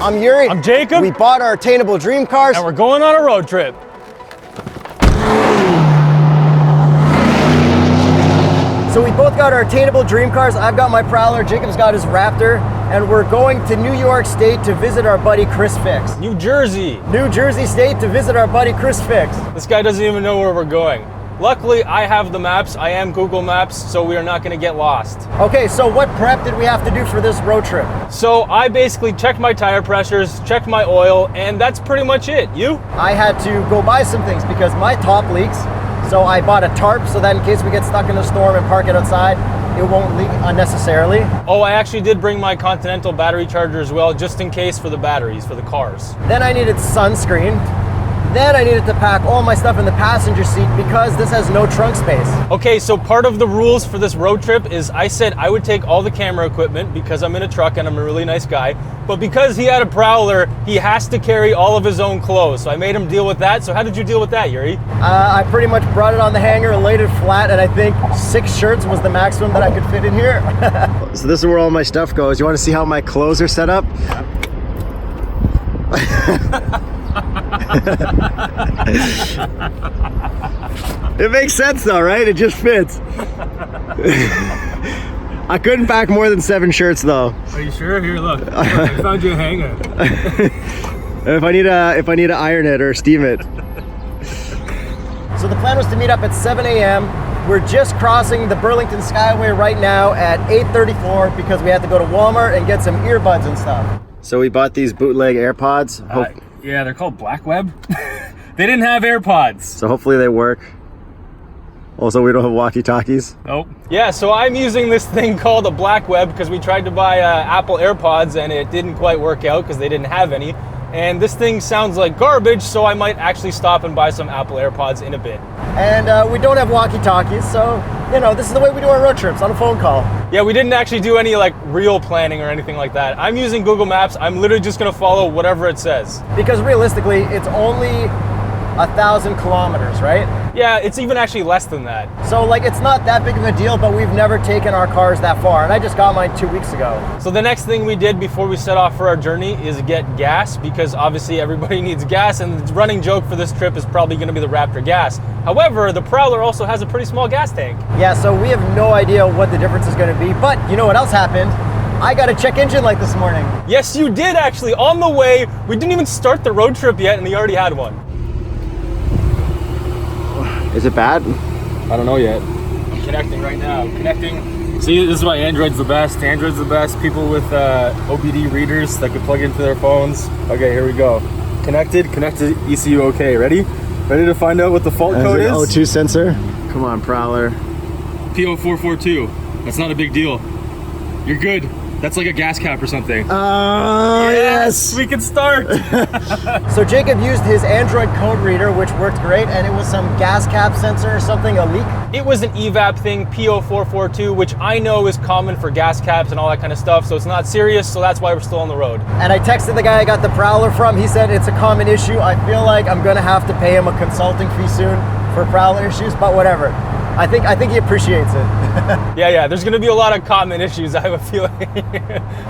I'm Yuri. I'm Jakub. We bought our Attainable dream cars. And we're going on a road trip. So we both got our Attainable dream cars. I've got my Prowler, Jakub's got his Raptor, and we're going to New York State to visit our buddy ChrisFix. New Jersey. New Jersey State to visit our buddy ChrisFix. This guy doesn't even know where we're going. Luckily, I have the maps. I am Google Maps, so we are not going to get lost. Okay, so what prep did we have to do for this road trip? So I basically checked my tire pressures, checked my oil, and that's pretty much it. You? I had to go buy some things because my top leaks. So I bought a tarp so that in case we get stuck in a storm and park it outside, it won't leak unnecessarily. Oh, I actually did bring my Continental battery charger as well, just in case for the batteries, for the cars. Then I needed sunscreen. Then I needed to pack all my stuff in the passenger seat because this has no trunk space. Okay, so part of the rules for this road trip is I said I would take all the camera equipment because I'm in a truck and I'm a really nice guy. But because he had a Prowler, he has to carry all of his own clothes. So I made him deal with that. So how did you deal with that, Yuri? I pretty much brought it on the hanger and laid it flat, and I think 6 shirts was the maximum that I could fit in here. So this is where all my stuff goes. You want to see how my clothes are set up? It makes sense though, right? It just fits. I couldn't pack more than 7 shirts though. Are you sure? Here, look. I found you a hanger. if I need to iron it or steam it. So the plan was to meet up at 7 a.m. We're just crossing the Burlington Skyway right now at 8:34 because we had to go to Walmart and get some earbuds and stuff. So we bought these bootleg AirPods. Yeah, they're called Black Web. They didn't have AirPods. So hopefully they work. Also, we don't have walkie-talkies. Nope. Yeah, so I'm using this thing called a Black Web because we tried to buy Apple AirPods and it didn't quite work out because they didn't have any. And this thing sounds like garbage, so I might actually stop and buy some Apple AirPods in a bit. And we don't have walkie-talkies, so, you know, this is the way we do our road trips, on a phone call. Yeah, we didn't actually do any, like, real planning or anything like that. I'm using Google Maps. I'm literally just going to follow whatever it says. Because realistically, it's only 1,000 kilometers, right? Yeah, it's even actually less than that. So, like, it's not that big of a deal, but we've never taken our cars that far, and I just got mine 2 weeks ago. So the next thing we did before we set off for our journey is get gas, because obviously everybody needs gas, and the running joke for this trip is probably going to be the Raptor gas. However, the Prowler also has a pretty small gas tank. Yeah, so we have no idea what the difference is going to be, but you know what else happened? I got a check engine light this morning. Yes, you did actually. On the way, we didn't even start the road trip yet, and he already had one. Is it bad? I don't know yet. I'm connecting right now. Connecting. See, this is why Android's the best. Android's the best. People with OBD readers that could plug into their phones. Okay, here we go. Connected ECU okay. Ready to find out what the fault code is? O2 sensor. Come on, Prowler. P0442. That's not a big deal. You're good. That's like a gas cap or something. Oh, yes! We can start! So Jakub used his Android code reader, which worked great, and it was some gas cap sensor or something, a leak? It was an EVAP thing, P0442, which I know is common for gas caps and all that kind of stuff, so it's not serious, so that's why we're still on the road. And I texted the guy I got the Prowler from. He said it's a common issue. I feel like I'm gonna have to pay him a consulting fee soon for Prowler issues, but whatever. I think he appreciates it. Yeah, there's gonna be a lot of common issues, I have a feeling.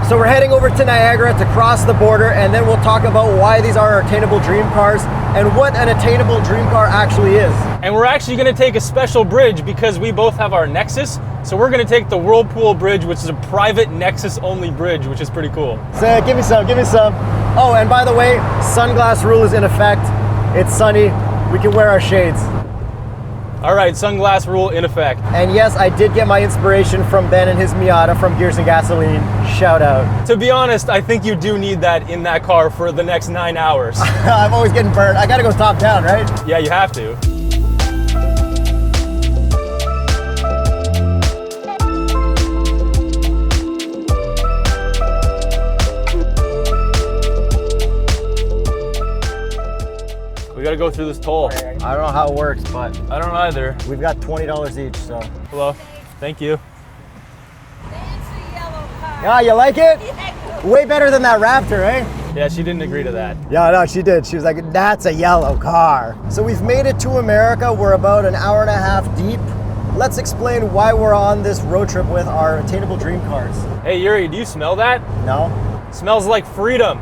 So we're heading over to Niagara to cross the border, and then we'll talk about why these are our Attainable dream cars and what an Attainable dream car actually is. And we're actually gonna take a special bridge because we both have our Nexus. So we're gonna take the Whirlpool Bridge, which is a private Nexus only bridge, which is pretty cool. So give me some. Oh, and by the way, sunglass rule is in effect. It's sunny, we can wear our shades. All right, sunglass rule in effect. And yes, I did get my inspiration from Ben and his Miata from Gears and Gasoline. Shout out. To be honest, I think you do need that in that car for the next 9 hours. I'm always getting burned. I gotta go top down, right? Yeah, you have to. We gotta go through this toll. I don't know how it works, but I don't know either. we've got $20 each, so. Hello, thank you. Yeah, you like it? Way better than that Raptor, eh? Yeah, she didn't agree to that. Yeah, no, she did. She was like, that's a yellow car. So we've made it to America. We're about an hour and a half deep. Let's explain why we're on this road trip with our Attainable dream cars. Hey Yuri, do you smell that? No? Smells like freedom.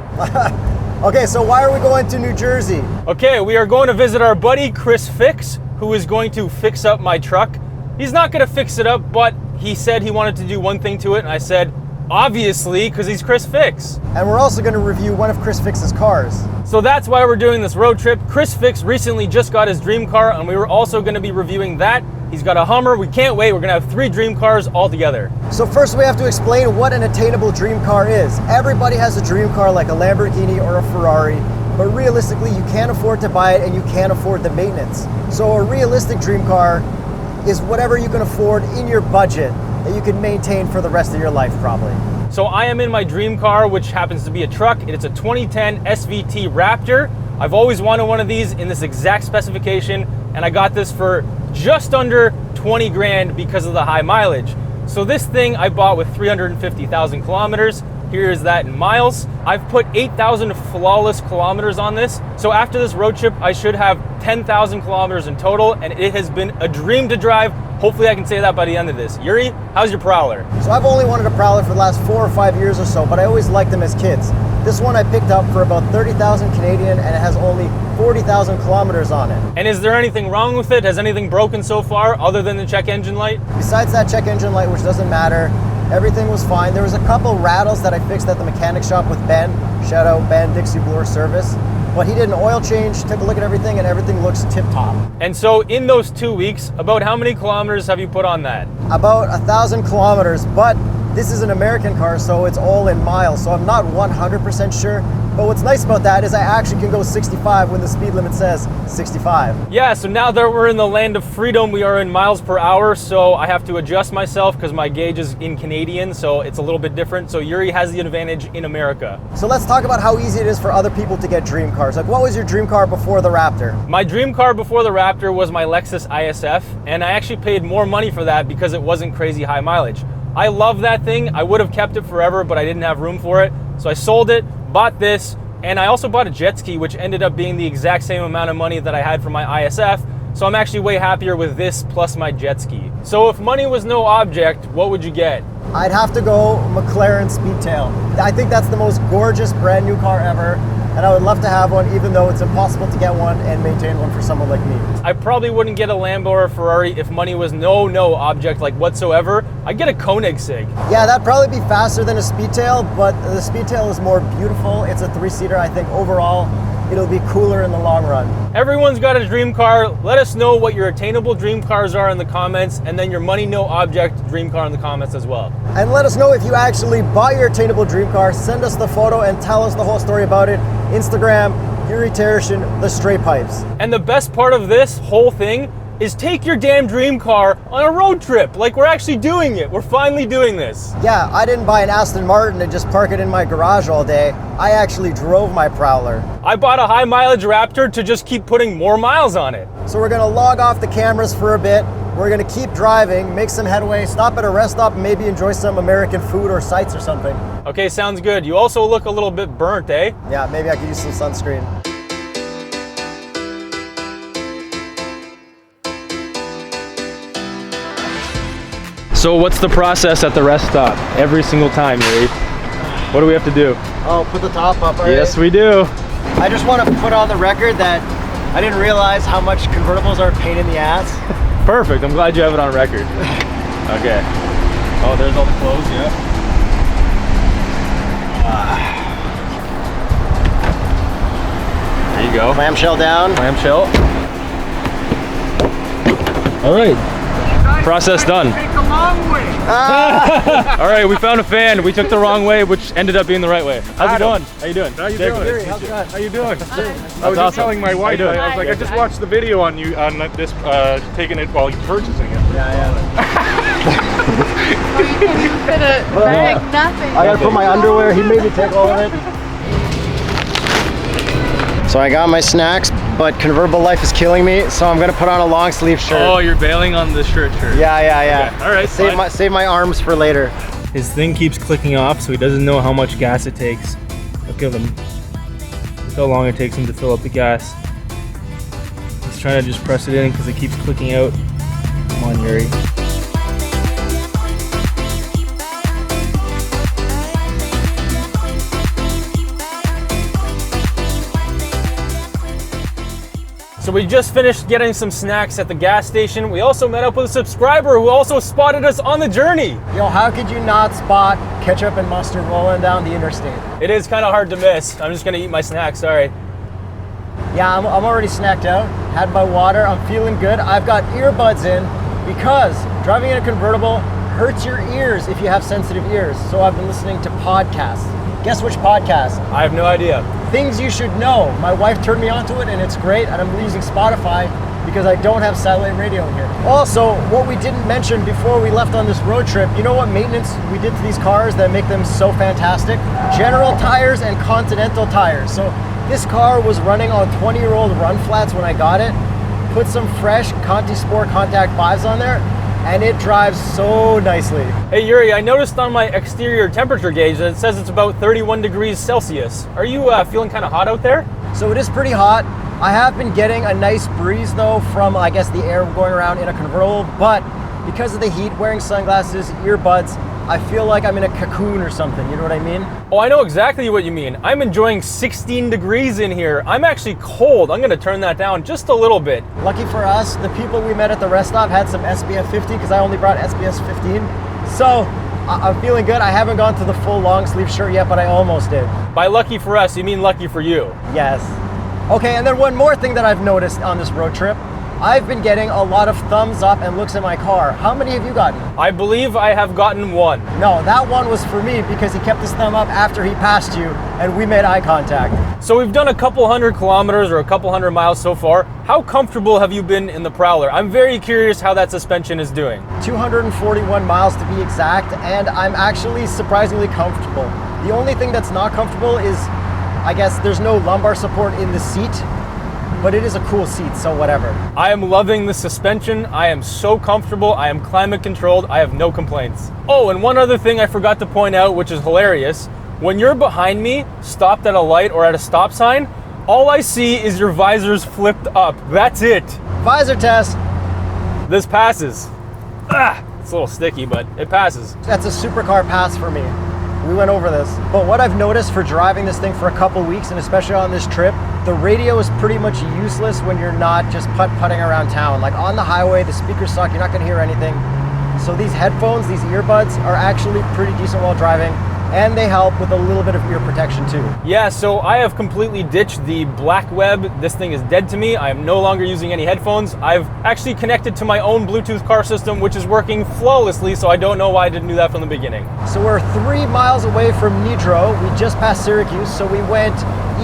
Okay, so why are we going to New Jersey? Okay, we are going to visit our buddy ChrisFix, who is going to fix up my truck. He's not going to fix it up, but he said he wanted to do one thing to it, and I said, obviously, because he's ChrisFix. And we're also going to review one of ChrisFix's cars. So that's why we're doing this road trip. ChrisFix recently just got his dream car, and we were also going to be reviewing that. He's got a Hummer. We can't wait. We're going to have 3 dream cars all together. So first we have to explain what an attainable dream car is. Everybody has a dream car like a Lamborghini or a Ferrari, but realistically you can't afford to buy it and you can't afford the maintenance. So a realistic dream car is whatever you can afford in your budget that you can maintain for the rest of your life probably. So I am in my dream car, which happens to be a truck. It's a 2010 SVT Raptor. I've always wanted one of these in this exact specification, and I got this for just under 20 grand because of the high mileage. So this thing I bought with 350,000 kilometers. Here is that in miles. I've put 8,000 flawless kilometers on this. So after this road trip, I should have 10,000 kilometers in total, and it has been a dream to drive. Hopefully I can say that by the end of this. Yuri, how's your Prowler? So I've only wanted a Prowler for the last 4 or 5 years or so, but I always liked them as kids. This one I picked up for about 30,000 Canadian, and it has only 40,000 kilometers on it. And is there anything wrong with it? Has anything broken so far other than the check engine light? Besides that check engine light, which doesn't matter, everything was fine. There was a couple rattles that I fixed at the mechanic shop with Ben. Shout out Ben, Dixie Blower Service. But he did an oil change, took a look at everything, and everything looks tip-top. And so in those 2 weeks, about how many kilometers have you put on that? About 1,000 kilometers, but this is an American car, so it's all in miles, so I'm not 100% sure. But what's nice about that is I actually can go 65 when the speed limit says 65. Yeah, so now that we're in the land of freedom, we are in miles per hour, so I have to adjust myself because my gauge is in Canadian, so it's a little bit different. So Yuri has the advantage in America. So let's talk about how easy it is for other people to get dream cars. Like, what was your dream car before the Raptor? My dream car before the Raptor was my Lexus ISF, and I actually paid more money for that because it wasn't crazy high mileage. I love that thing. I would have kept it forever, but I didn't have room for it. So I sold it, bought this, and I also bought a jet ski, which ended up being the exact same amount of money that I had for my ISF. So I'm actually way happier with this plus my jet ski. So if money was no object, what would you get? I'd have to go McLaren Speedtail. I think that's the most gorgeous brand new car ever, and I would love to have one, even though it's impossible to get one and maintain one for someone like me. I probably wouldn't get a Lambo or a Ferrari if money was no object like whatsoever. I'd get a Koenigsegg. Yeah, that'd probably be faster than a Speedtail, but the Speedtail is more beautiful. It's a 3-seater. I think overall it'll be cooler in the long run. Everyone's got a dream car. Let us know what your attainable dream cars are in the comments, and then your money no object dream car in the comments as well. And let us know if you actually bought your attainable dream car. Send us the photo and tell us the whole story about it. Instagram, Yuri Tereshin, TheStraightPipes. And the best part of this whole thing is take your damn dream car on a road trip. Like, we're actually doing it. We're finally doing this. Yeah, I didn't buy an Aston Martin and just park it in my garage all day. I actually drove my Prowler. I bought a high mileage Raptor to just keep putting more miles on it. So we're gonna log off the cameras for a bit. We're gonna keep driving, make some headway, stop at a rest stop, and maybe enjoy some American food or sights or something. Okay, sounds good. You also look a little bit burnt, eh? Yeah, maybe I could use some sunscreen. So what's the process at the rest stop every single time, Yuri? What do we have to do? Oh, put the top up, all right? Yes, we do. I just want to put on the record that I didn't realize how much convertibles are a pain in the ass. Perfect. I'm glad you have it on record. Okay. Oh, there's all the clothes, yeah. There you go. Clamshell down. Clamshell. All right. Process done. Take the long way. All right, we found a fan. We took the wrong way, which ended up being the right way. How's it going? How you doing? How you Jakub. doing? How's it going? How you doing? I was awesome. just telling my wife. How you doing? I was like, I just watched the video on you on this taking it while purchasing it. Yeah. You can fit a bag, nothing. I gotta put my underwear. He made me take all of it. So I got my snacks, but convertible life is killing me, so I'm gonna put on a long sleeve shirt. Oh, you're bailing on the shirt. Yeah. Okay. All right, Save my arms for later. His thing keeps clicking off, so he doesn't know how much gas it takes. Look at him. Look how long it takes him to fill up the gas. He's trying to just press it in because it keeps clicking out. Come on, Yuri. So we just finished getting some snacks at the gas station. We also met up with a subscriber who also spotted us on the journey. Yo, how could you not spot ketchup and mustard rolling down the interstate? It is kind of hard to miss. I'm just gonna eat my snack, sorry. Yeah, I'm already snacked out, had my water, I'm feeling good. I've got earbuds in because driving in a convertible hurts your ears if you have sensitive ears. So I've been listening to podcasts. Guess which podcast? I have no idea. Things You Should Know. My wife turned me onto it and it's great, and I'm using Spotify because I don't have satellite radio in here. Also, what we didn't mention before we left on this road trip, you know what maintenance we did to these cars that make them so fantastic? General tires and Continental tires. So this car was running on 20-year-old run flats when I got it. Put some fresh Conti Sport Contact 5s on there, and it drives so nicely. Hey Yuri, I noticed on my exterior temperature gauge that it says it's about 31 degrees Celsius. Are you feeling kind of hot out there? So it is pretty hot. I have been getting a nice breeze though from, I guess, the air going around in a convertible, but because of the heat, wearing sunglasses, earbuds, I feel like I'm in a cocoon or something, you know what I mean? Oh, I know exactly what you mean. I'm enjoying 16 degrees in here. I'm actually cold. I'm gonna turn that down just a little bit. Lucky for us, the people we met at the rest stop had some SPF 50 because I only brought SPF 15. So I'm feeling good. I haven't gone to the full long sleeve shirt yet, but I almost did. By lucky for us, you mean lucky for you. Yes. Okay, and then one more thing that I've noticed on this road trip. I've been getting a lot of thumbs up and looks at my car. How many have you gotten? I believe I have gotten one. No, that one was for me because he kept his thumb up after he passed you and we made eye contact. So we've done a couple hundred kilometers or a couple hundred miles so far. How comfortable have you been in the Prowler? I'm very curious how that suspension is doing. 241 miles to be exact, and I'm actually surprisingly comfortable. The only thing that's not comfortable is, I guess, there's no lumbar support in the seat, but it is a cool seat, so whatever. I am loving the suspension. I am so comfortable. I am climate controlled. I have no complaints. Oh, and one other thing I forgot to point out, which is hilarious. When you're behind me, stopped at a light or at a stop sign, all I see is your visors flipped up. That's it. Visor test. This passes. It's a little sticky, but it passes. That's a supercar pass for me. We went over this. But what I've noticed for driving this thing for a couple weeks, and especially on this trip, the radio is pretty much useless when you're not just putt-putting around town. Like on the highway, the speakers suck, you're not gonna hear anything. So these headphones, these earbuds are actually pretty decent while driving, and they help with a little bit of ear protection too. Yeah, so I have completely ditched the black web. This thing is dead to me. I am no longer using any headphones. I've actually connected to my own Bluetooth car system, which is working flawlessly, so I don't know why I didn't do that from the beginning. So we're 3 miles away from Nitro. We just passed Syracuse, so we went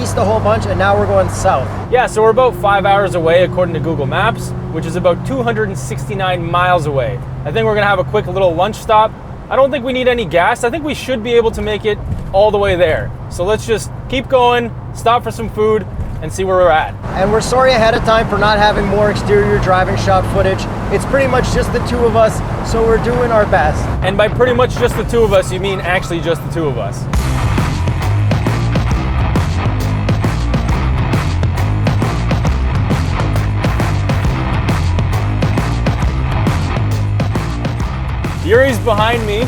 east a whole bunch, and now we're going south. Yeah, so we're about 5 hours away according to Google Maps, which is about 269 miles away. I think we're gonna have a quick little lunch stop. I don't think we need any gas. I think we should be able to make it all the way there. So let's just keep going, stop for some food, and see where we're at. And we're sorry ahead of time for not having more exterior driving shop footage. It's pretty much just the two of us, so we're doing our best. And by pretty much just the two of us, you mean actually just the two of us. Yuri's behind me.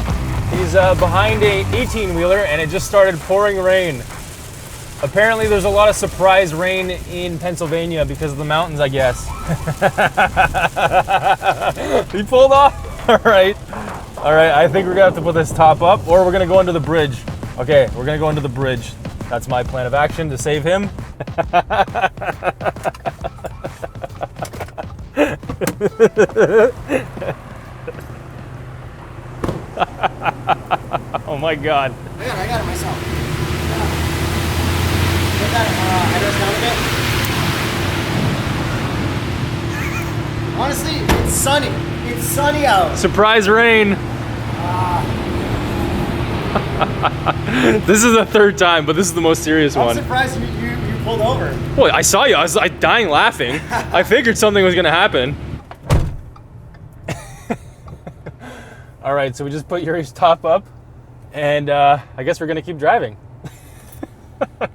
He's behind a 18-wheeler, and it just started pouring rain. Apparently there's a lot of surprise rain in Pennsylvania because of the mountains, I guess. He pulled off? All right, I think we're gonna have to put this top up, or we're gonna go under the bridge. Okay, we're gonna go under the bridge. That's my plan of action to save him. Oh my God. I got it myself. Put that address down a bit. Honestly, it's sunny. It's sunny out. Surprise rain. This is the third time, but this is the most serious one. I'm surprised you pulled over. Boy, I saw you. I was like dying laughing. I figured something was gonna happen. All right, so we just put Yuri's top up, and I guess we're gonna keep driving.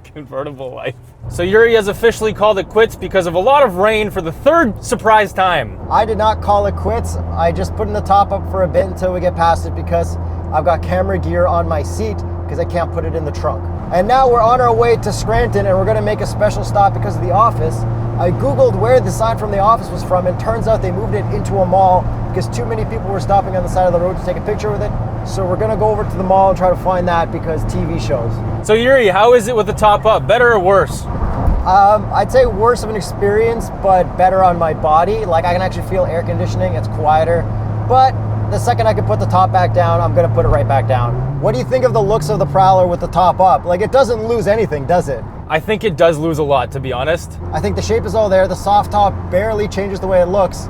Convertible life. So Yuri has officially called it quits because of a lot of rain for the third surprise time. I did not call it quits. I just put in the top up for a bit until we get past it because I've got camera gear on my seat because I can't put it in the trunk. And now we're on our way to Scranton, and we're gonna make a special stop because of the office. I Googled where the sign from the office was from, and turns out they moved it into a mall because too many people were stopping on the side of the road to take a picture with it. So we're gonna go over to the mall and try to find that because TV shows. So Yuri, how is it with the top up? Better or worse? I'd say worse of an experience, but better on my body. Like I can actually feel air conditioning, it's quieter. But the second I can put the top back down, I'm gonna put it right back down. What do you think of the looks of the Prowler with the top up? Like it doesn't lose anything, does it? I think it does lose a lot, to be honest. I think the shape is all there. The soft top barely changes the way it looks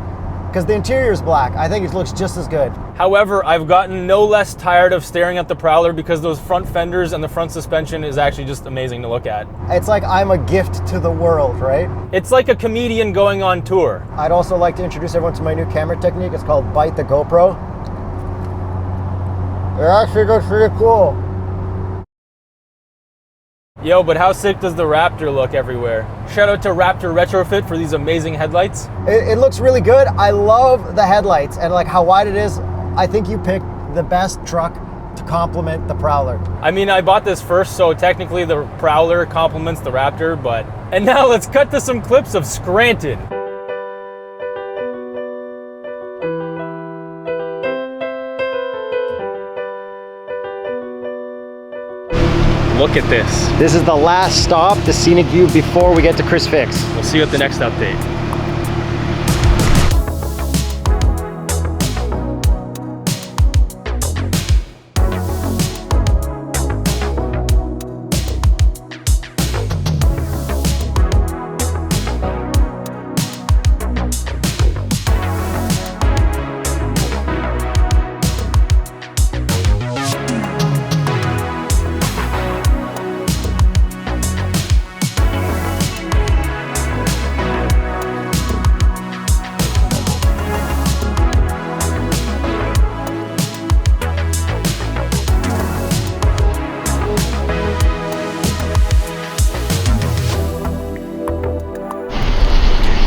because the interior is black. I think it looks just as good. However, I've gotten no less tired of staring at the Prowler because those front fenders and the front suspension is actually just amazing to look at. It's like I'm a gift to the world, right? It's like a comedian going on tour. I'd also like to introduce everyone to my new camera technique. It's called Bite the GoPro. It actually looks pretty cool. Yo, but how sick does the Raptor look everywhere? Shout out to Raptor Retrofit for these amazing headlights. It looks really good. I love the headlights and like how wide it is. I think you picked the best truck to complement the Prowler. I mean, I bought this first, so technically the Prowler complements the Raptor, but... And now let's cut to some clips of Scranton. Look at this. This is the last stop, the scenic view before we get to ChrisFix. We'll see you at the next update.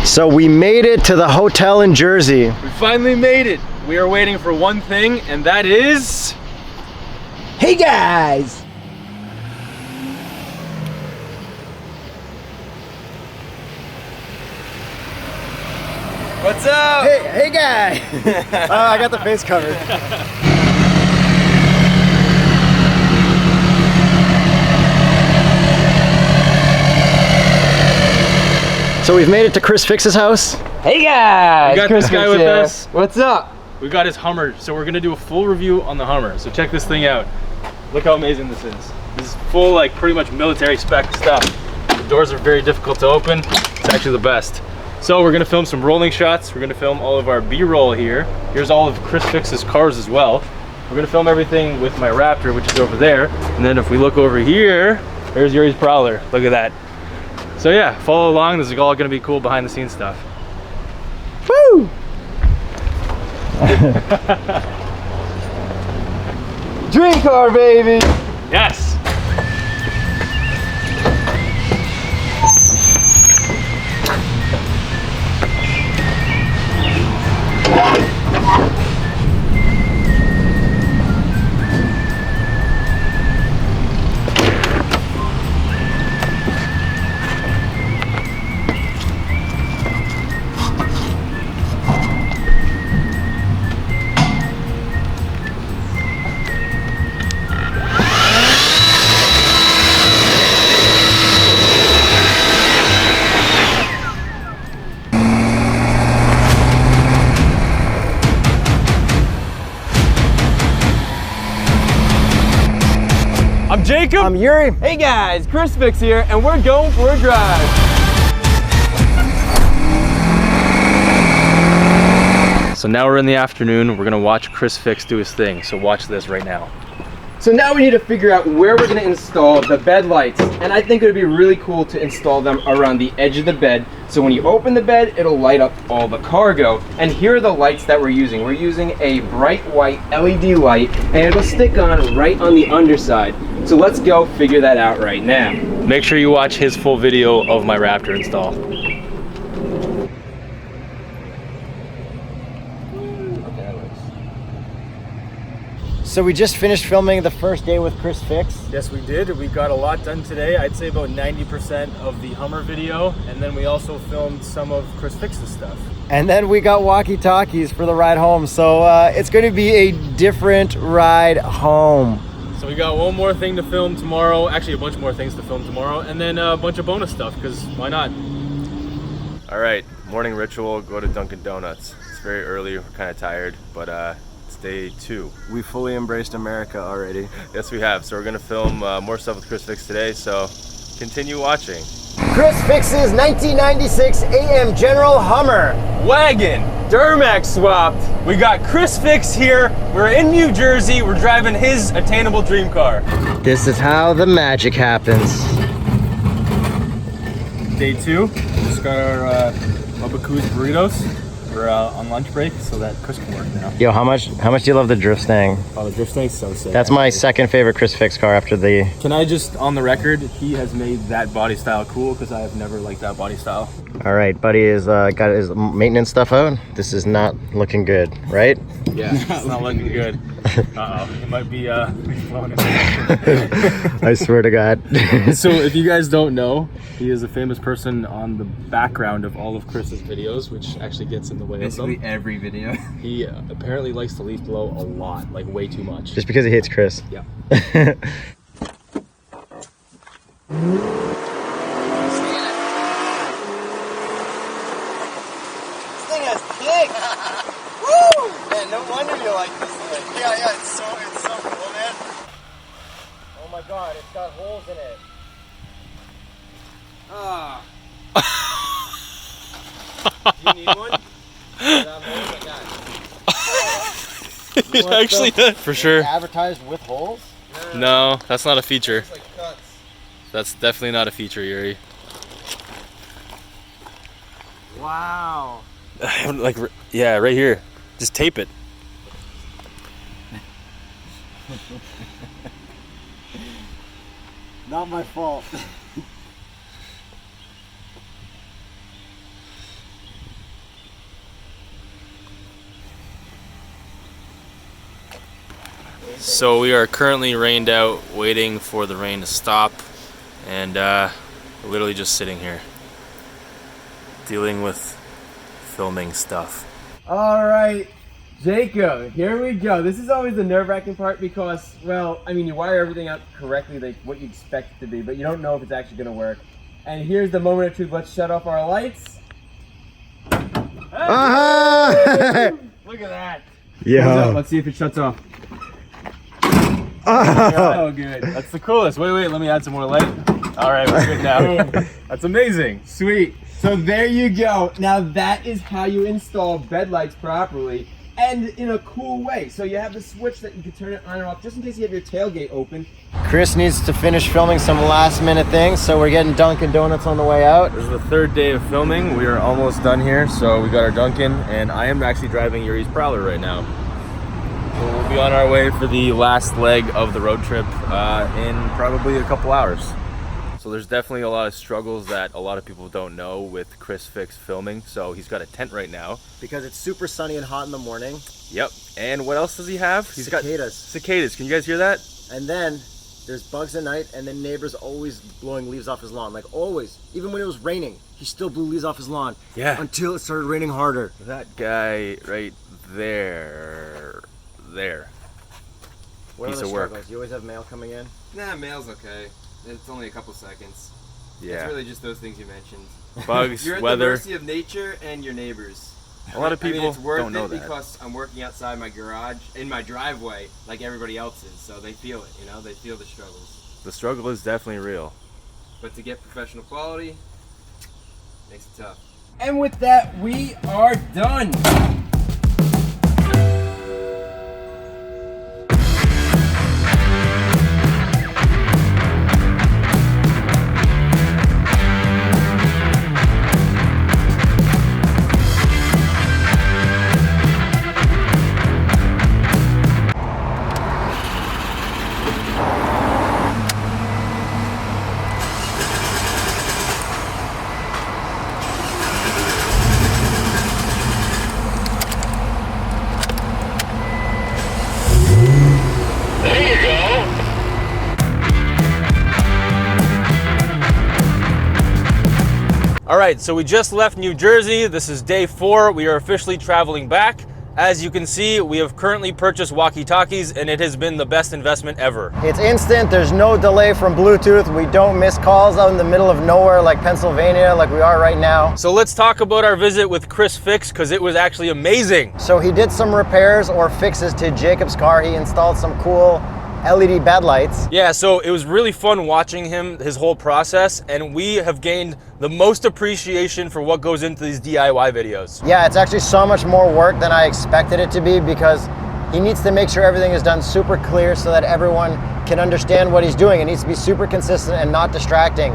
So we made it to the hotel in Jersey. We finally made it. We are waiting for one thing, and that is... Hey guys! What's up? Hey guy! I got the face covered. So we've made it to ChrisFix's house. Hey guys! We got this guy with here. us. What's up? We got his Hummer, so we're gonna do a full review on the Hummer. So check this thing out. Look how amazing this is. This is full, like, pretty much military spec stuff. The doors are very difficult to open. It's actually the best. So we're gonna film some rolling shots. We're gonna film all of our B-roll here. Here's all of ChrisFix's cars as well. We're gonna film everything with my Raptor, which is over there. And then if we look over here, there's Yuri's Prowler. Look at that. So yeah, follow along. This is all gonna be cool behind the scenes stuff. Woo! Dream car, baby! Yes! I'm Jakub. I'm Yuri. Hey guys, ChrisFix here, and we're going for a drive. So now we're in the afternoon. We're gonna watch ChrisFix do his thing. So watch this right now. So now we need to figure out where we're gonna install the bed lights. And I think it would be really cool to install them around the edge of the bed. So when you open the bed, it'll light up all the cargo. And here are the lights that we're using. We're using a bright white LED light, and it'll stick on right on the underside. So let's go figure that out right now. Make sure you watch his full video of my Raptor install. So we just finished filming the first day with ChrisFix. Yes, we did. We got a lot done today. I'd say about 90% of the Hummer video, and then we also filmed some of ChrisFix's stuff. And then we got walkie-talkies for the ride home. So it's going to be a different ride home. So we got one more thing to film tomorrow. Actually, a bunch more things to film tomorrow, and then a bunch of bonus stuff, because why not? All right, morning ritual, go to Dunkin' Donuts. It's very early, we're kind of tired, but it's day 2. We fully embraced America already. Yes, we have. So we're gonna film more stuff with ChrisFix today, so continue watching. ChrisFix's 1996 AM General Hummer. Wagon, Duramax swapped. We got ChrisFix here. We're in New Jersey. We're driving his Attainable dream car. This is how the magic happens. Day 2, just got our Bubba Coos burritos. We're on lunch break, so that Chris can work now. Yo, how much do you love the drift stang? Oh, the drift tank's so sick. That's my second favorite ChrisFix car after the... Can I just, on the record, he has made that body style cool, because I have never liked that body style. All right, buddy has got his maintenance stuff out. This is not looking good, right? Yeah, it's not looking good. Uh-oh, he might be blowing it. I swear to God. So if you guys don't know, he is a famous person on the background of all of Chris's videos, which actually gets in the way of them. Every video. He apparently likes to leaf blow a lot, like way too much. Just because he hates Chris. Yeah. This thing has kick. Woo! Man, no wonder you like this thing. Yeah, it's so cool, man. Oh my God, it's got holes in it. Ah. Do you need one? It actually does. For sure. Advertised with holes? No, that's not a feature. It's like cuts. That's definitely not a feature, Yuri. Wow. Like, yeah, right here. Just tape it. Not my fault. So we are currently rained out, waiting for the rain to stop, and we're literally just sitting here, dealing with filming stuff. All right, Jacob, here we go. This is always the nerve-wracking part because, well, I mean, you wire everything out correctly, like what you expect it to be, but you don't know if it's actually gonna work. And here's the moment of truth. Let's shut off our lights. Uh-huh. Look at that. Yeah. Let's see if it shuts off. Oh, good. That's the coolest. Wait, let me add some more light. All right, we're good now. That's amazing. Sweet. So there you go. Now that is how you install bed lights properly and in a cool way. So you have the switch that you can turn it on and off just in case you have your tailgate open. Chris needs to finish filming some last minute things, so we're getting Dunkin' Donuts on the way out. This is the 3rd day of filming. We are almost done here, so we got our Dunkin', and I am actually driving Yuri's Prowler right now. So we'll be on our way for the last leg of the road trip in probably a couple hours. So there's definitely a lot of struggles that a lot of people don't know with ChrisFix filming. So he's got a tent right now. Because it's super sunny and hot in the morning. Yep. And what else does he have? He's Cicadas. got cicadas. Can you guys hear that? And then there's bugs at night, and then neighbors always blowing leaves off his lawn. Like always. Even when it was raining, he still blew leaves off his lawn. Yeah. Until it started raining harder. That guy right there. What Piece are the of work. struggles? You always have mail coming in? Nah, mail's okay. It's only a couple seconds. Yeah. It's really just those things you mentioned. Bugs, You're at weather. the mercy of nature and your neighbors. A lot of people I mean, it's worth don't know it that. because I'm working outside my garage, in my driveway, like everybody else is. So they feel it, you know? They feel the struggles. The struggle is definitely real. But to get professional quality, makes it tough. And with that, we are done. All right, so we just left New Jersey. This is day 4. We are officially traveling back. As you can see, we have currently purchased walkie-talkies, and it has been the best investment ever. It's instant, there's no delay from Bluetooth. We don't miss calls out in the middle of nowhere like Pennsylvania, like we are right now. So let's talk about our visit with ChrisFix, because it was actually amazing. So he did some repairs or fixes to Jakub's car. He installed some cool LED bed lights. Yeah, so it was really fun watching his whole process, and we have gained the most appreciation for what goes into these DIY videos. Yeah, it's actually so much more work than I expected it to be, because he needs to make sure everything is done super clear so that everyone can understand what he's doing. It needs to be super consistent and not distracting.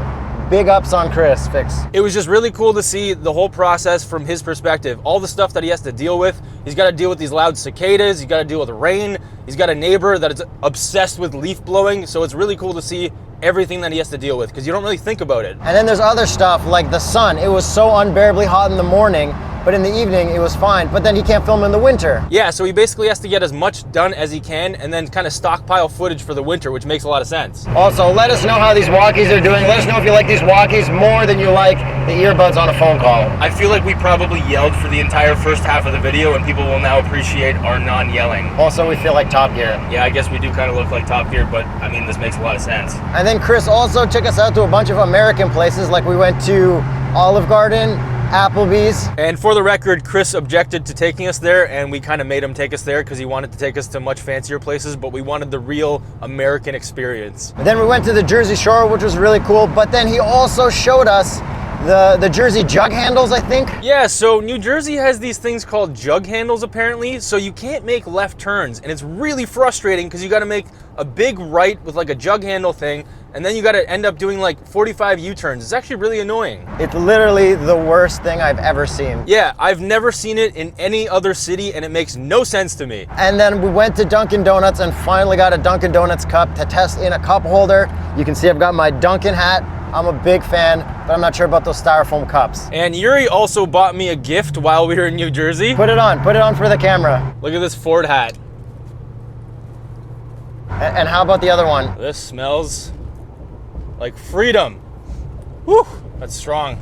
Big ups on ChrisFix. It was just really cool to see the whole process from his perspective. All the stuff that he has to deal with. He's got to deal with these loud cicadas. He's got to deal with rain. He's got a neighbor that is obsessed with leaf blowing. So it's really cool to see everything that he has to deal with, because you don't really think about it. And then there's other stuff like the sun. It was so unbearably hot in the morning, but in the evening it was fine. But then he can't film in the winter. Yeah, so he basically has to get as much done as he can and then kind of stockpile footage for the winter, which makes a lot of sense. Also, let us know how these walkies are doing. Let us know if you like these walkies more than you like the earbuds on a phone call. I feel like we probably yelled for the entire first half of the video, and people will now appreciate our non-yelling. Also, we feel like Top Gear. Yeah, I guess we do kind of look like Top Gear, but I mean, this makes a lot of sense. And then Chris also took us out to a bunch of American places, like we went to Olive Garden, Applebee's. And for the record, Chris objected to taking us there, and we kind of made him take us there because he wanted to take us to much fancier places, but we wanted the real American experience. And then we went to the Jersey Shore, which was really cool, but then he also showed us the Jersey jug handles, I think. Yeah, so New Jersey has these things called jug handles apparently, so you can't make left turns, and it's really frustrating because you got to make a big right with like a jug handle thing, and then you got to end up doing like 45 U-turns. It's actually really annoying. It's literally the worst thing I've ever seen. Yeah, I've never seen it in any other city, and it makes no sense to me. And then we went to Dunkin' Donuts and finally got a Dunkin' Donuts cup to test in a cup holder. You can see I've got my Dunkin' hat. I'm a big fan, but I'm not sure about those styrofoam cups. And Yuri also bought me a gift while we were in New Jersey. Put it on for the camera. Look at this Ford hat. And how about the other one? This smells like freedom. Whew, that's strong.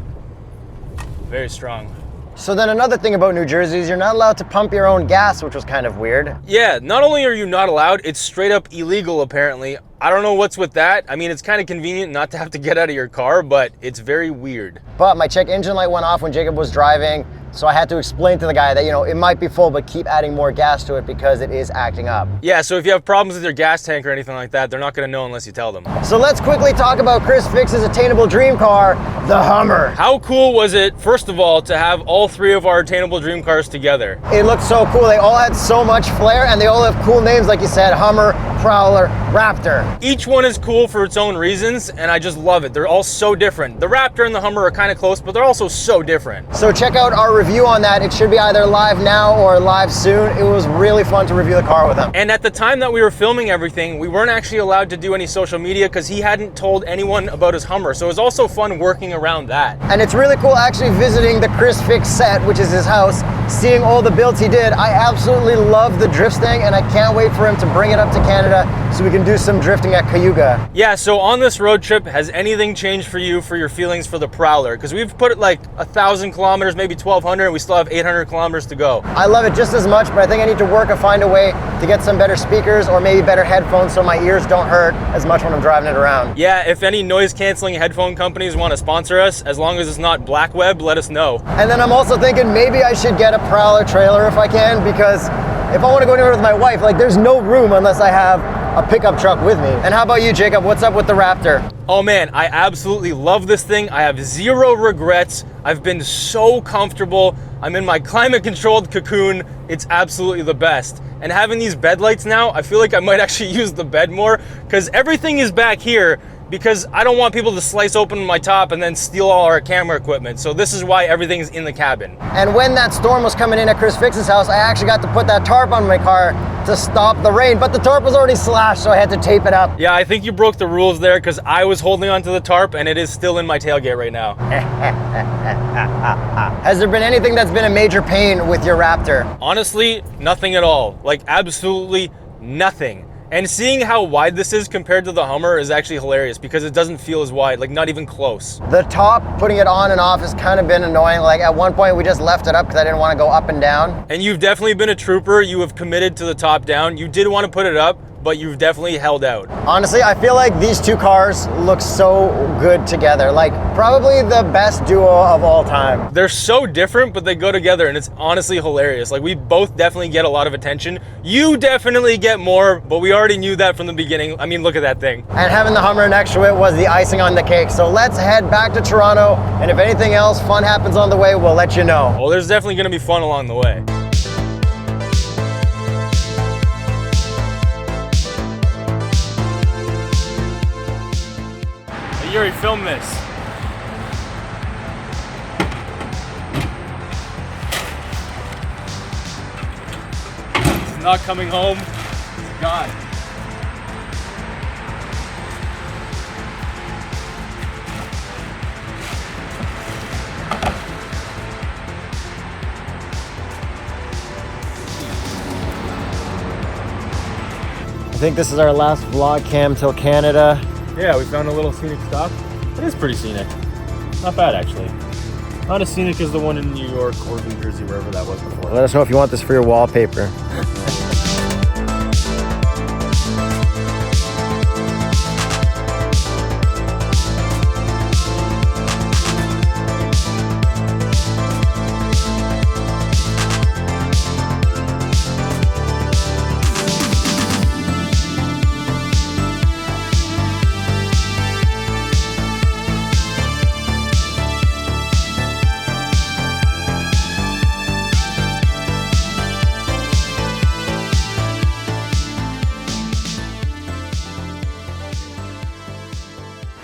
Very strong. So then another thing about New Jersey is you're not allowed to pump your own gas, which was kind of weird. Yeah, not only are you not allowed, it's straight up illegal apparently. I don't know what's with that. I mean, it's kind of convenient not to have to get out of your car, but it's very weird. But my check engine light went off when Jakub was driving, so I had to explain to the guy that, you know, it might be full, but keep adding more gas to it because it is acting up. Yeah, so if you have problems with your gas tank or anything like that, they're not gonna know unless you tell them. So let's quickly talk about ChrisFix's attainable dream car, the Hummer. How cool was it, first of all, to have all 3 of our attainable dream cars together? It looked so cool. They all had so much flair, and they all have cool names, like you said, Hummer, Prowler, Raptor. Each one is cool for its own reasons, and I just love it. They're all so different. The Raptor and the Hummer are kind of close, but they're also so different. So check out our review on that. It should be either live now or live soon. It was really fun to review the car with him. And at the time that we were filming everything, we weren't actually allowed to do any social media because he hadn't told anyone about his Hummer. So it was also fun working around that. And it's really cool actually visiting the ChrisFix set, which is his house, seeing all the builds he did. I absolutely love the drift thing, and I can't wait for him to bring it up to Canada so we can do some drifting at Cayuga. Yeah, so on this road trip, has anything changed for you for your feelings for the Prowler? Because we've put it like 1,000 kilometers, maybe 1,200, and we still have 800 kilometers to go. I love it just as much, but I think I need to work or find a way to get some better speakers or maybe better headphones so my ears don't hurt as much when I'm driving it around. Yeah, if any noise canceling headphone companies want to sponsor us, as long as it's not Black Web, let us know. And then I'm also thinking maybe I should get a Prowler trailer if I can, because if I want to go anywhere with my wife, like there's no room unless I have a pickup truck with me. And how about you, Jakub? What's up with the Raptor? Oh man, I absolutely love this thing. I have zero regrets. I've been so comfortable. I'm in my climate controlled cocoon. It's absolutely the best. And having these bed lights now, I feel like I might actually use the bed more because everything is back here, because I don't want people to slice open my top and then steal all our camera equipment. So this is why everything's in the cabin. And when that storm was coming in at ChrisFix's house, I actually got to put that tarp on my car to stop the rain, but the tarp was already slashed, so I had to tape it up. Yeah, I think you broke the rules there because I was holding onto the tarp and it is still in my tailgate right now. Has there been anything that's been a major pain with your Raptor? Honestly, nothing at all. Like absolutely nothing. And seeing how wide this is compared to the Hummer is actually hilarious because it doesn't feel as wide, like not even close. The top, putting it on and off has kind of been annoying. Like at one point we just left it up because I didn't want to go up and down. And you've definitely been a trooper. You have committed to the top down. You did want to put it up, but you've definitely held out. Honestly, I feel like these two cars look so good together. Like probably the best duo of all time. They're so different, but they go together and it's honestly hilarious. Like we both definitely get a lot of attention. You definitely get more, but we already knew that from the beginning. I mean, look at that thing. And having the Hummer next to it was the icing on the cake. So let's head back to Toronto. And if anything else fun happens on the way, we'll let you know. Well, there's definitely gonna be fun along the way. Yuri, film this. He's not coming home. He's gone. I think this is our last vlog cam till Canada. Yeah, we found a little scenic stop. It is pretty scenic. Not bad, actually. Not as scenic as the one in New York or New Jersey, wherever that was before. Let us know if you want this for your wallpaper.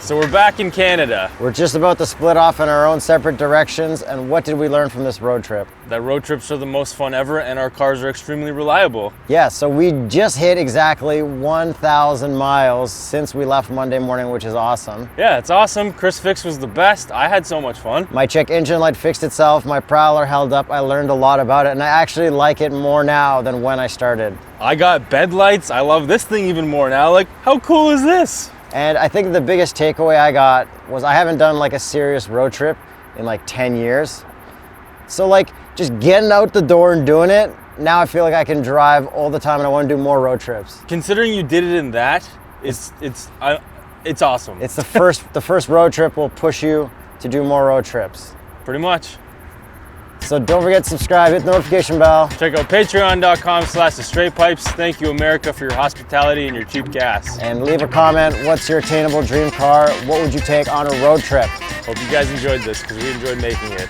So we're back in Canada. We're just about to split off in our own separate directions, and what did we learn from this road trip? That road trips are the most fun ever, and our cars are extremely reliable. Yeah, so we just hit exactly 1,000 miles since we left Monday morning, which is awesome. Yeah, it's awesome. ChrisFix was the best. I had so much fun. My check engine light fixed itself, my Prowler held up, I learned a lot about it, and I actually like it more now than when I started. I got bed lights. I love this thing even more now. Like, how cool is this? And I think the biggest takeaway I got was I haven't done like a serious road trip in like 10 years. So like just getting out the door and doing it, now I feel like I can drive all the time and I want to do more road trips. Considering you did it in that, it's awesome. It's the first road trip will push you to do more road trips. Pretty much. So don't forget to subscribe, hit the notification bell. Check out patreon.com/TheStraightPipes. Thank you, America, for your hospitality and your cheap gas. And leave a comment, what's your attainable dream car? What would you take on a road trip? Hope you guys enjoyed this because we enjoyed making it.